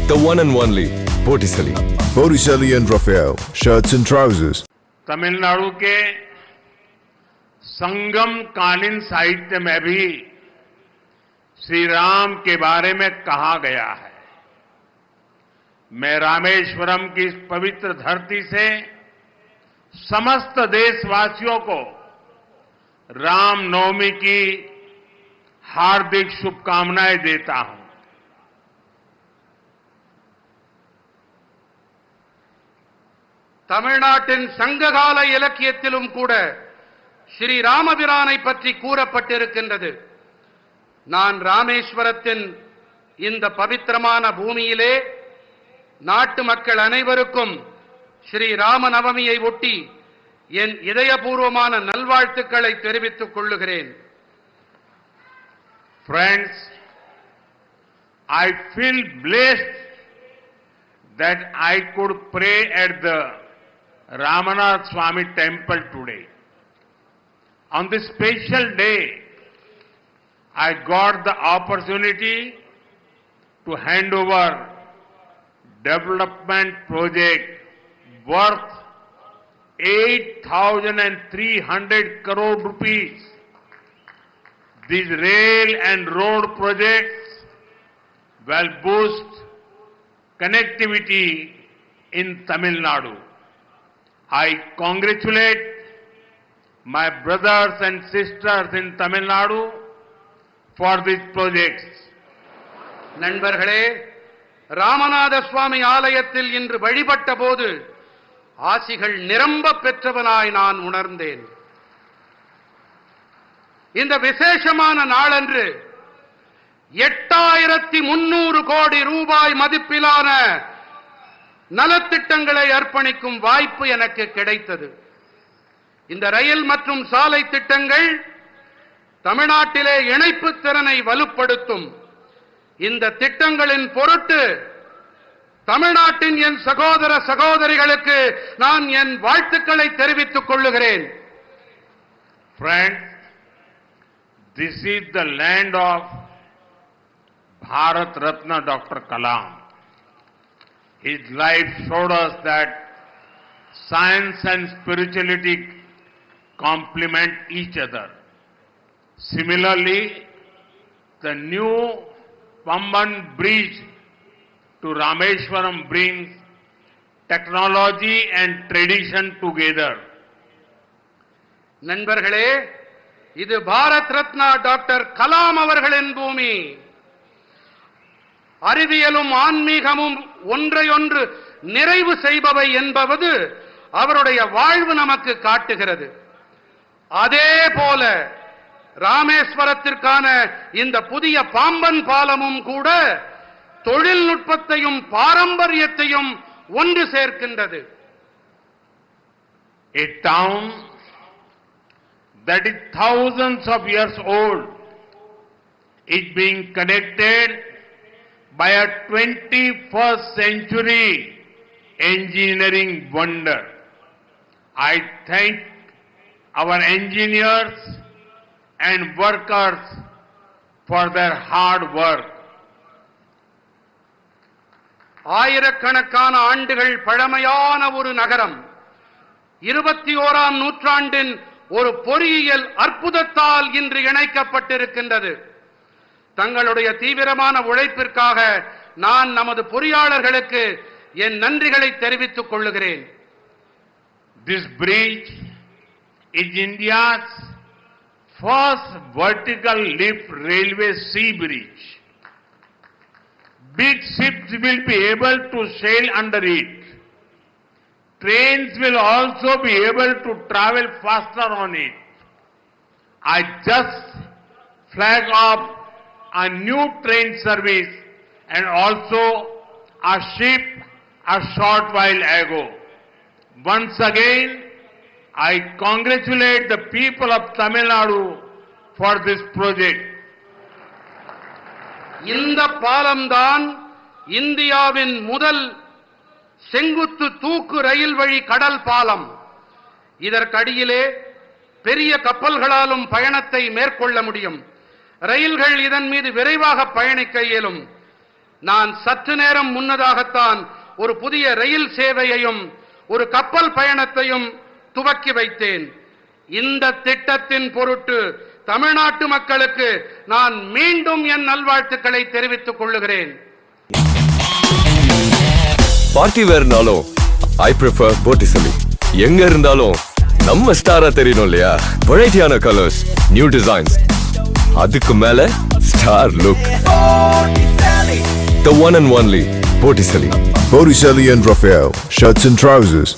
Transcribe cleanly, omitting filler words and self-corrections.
The one and only Botticelli. Botticelli and Raphael, shirts and trousers. Tamil Nadu के संगम कालीन साहित्य में भी श्री राम के बारे में कहा गया है। मैं रामेश्वरम की इस पवित्र धरती से समस्त देशवासियों को रामनवमी की हार्दिक शुभकामनाएं देता हूं। தமிழ்நாட்டின் சங்ககால இலக்கியத்திலும் கூட ஸ்ரீ ராமபிரானை பற்றி கூறப்பட்டிருக்கின்றது. நான் ராமேஸ்வரத்தின் இந்த பவித்திரமான பூமியிலே நாட்டு மக்கள் அனைவருக்கும் ஸ்ரீ ராமநவமியை ஒட்டி என் இதயபூர்வமான நல்வாழ்த்துக்களை தெரிவித்துக் கொள்ளுகிறேன். Friends, I feel blessed that I could pray at the Ramanath Swami temple today. On this special day, I got the opportunity to hand over development project worth 8,300 crore rupees. These rail and road projects will boost connectivity in Tamil Nadu. I congratulate my brothers and sisters in Tamil Nadu for these projects. நண்பர்களே, ராமநாத சுவாமி ஆலயத்தில் இன்று வழிபட்ட போது ஆசிகள் நிரம்ப பெற்றவனாய் நான் உணர்ந்தேன். இந்த விசேஷமான நாளன்று 8,300 கோடி ரூபாய் மதிப்பிலான நலத்திட்டங்களை அர்ப்பணிக்கும் வாய்ப்பு எனக்கு கிடைத்தது. இந்த ரயில் மற்றும் சாலை திட்டங்கள் தமிழ்நாட்டிலே இணைப்பு திறனை வலுப்படுத்தும். இந்த திட்டங்களின் பொருட்டு தமிழ்நாட்டின் என் சகோதர சகோதரிகளுக்கு நான் என் வாழ்த்துக்களை தெரிவித்துக் கொள்ளுகிறேன். Friends, this is the land of Bharat Ratna Dr. Kalam. His life showed us that science and spirituality complement each other. Similarly, the new Pamban Bridge to Rameshwaram brings technology and tradition together. நண்பர்களே, இது Bharat Ratna doctor Kalam அவர்களின் பூமி. அறிவியலும் ஆன்மீகமும் ஒன்றையொன்று நிறைவு செய்பவை என்பது அவருடைய வாழ்வு நமக்கு காட்டுகிறது. அதே போல ராமேஸ்வரத்திற்கான இந்த புதிய பாம்பன் பாலமும் கூட தொழில்நுட்பத்தையும் பாரம்பரியத்தையும் ஒன்று சேர்க்கின்றது. A town that is thousands of years old is being connected by a 21st century engineering wonder. I thank our engineers and workers for their hard work. ஆயிரக்கணக்கான ஆண்டுகள் பழமையான ஒரு நகரம் 21ஆம் நூற்றாண்டின் ஒரு பொறியியல் அற்புதத்தால் இன்று இணைக்கப்பட்டிருக்கின்றது. தங்களுடைய தீவிரமான உழைப்பிற்காக நான் நமது பொறியாளர்களுக்கு என் நன்றிகளை தெரிவித்துக் கொள்ளுகிறேன். This bridge is India's first vertical lift railway sea bridge. Big ships will be able to sail under it. Trains will also be able to travel faster on it. I just flagged off a new train service and also a ship a short while ago. Once again, I congratulate the people of Tamil Nadu for this project. இந்த பாலம்தான் இந்தியாவின் முதல் செங்குத்து தூக்கு ரயில் வழி கடல் பாலம். இதற்கடியிலே பெரிய கப்பல்களாலும் பயணத்தை மேற்கொள்ள முடியும். ரயில்கள் இதன் மீது விரைவாக பயணிக்க இயலும். நான் சற்று நேரம் முன்னதாகத்தான் ஒரு புதிய ரயில் சேவையையும் ஒரு கப்பல் பயணத்தையும் துவக்கி வைத்தேன். இந்த திட்டத்தின் பொருட்டு தமிழ்நாட்டு மக்களுக்கு நான் மீண்டும் என் நல்வாழ்த்துக்களை தெரிவித்துக் கொள்ளுகிறேன். பார்ட்டி வேர்னாலும் ஐ ப்ரிஃபர் போட்டிசலி. எங்க இருந்தாலும் நம்ம ஸ்டாரா தெரியணும் இல்லையா? வெரைட்டியான கலர்ஸ், நியூ டிசைன்ஸ், அதுக்கு மேல star look. The one and only Botticelli. Botticelli and Raphael, shirts and trousers.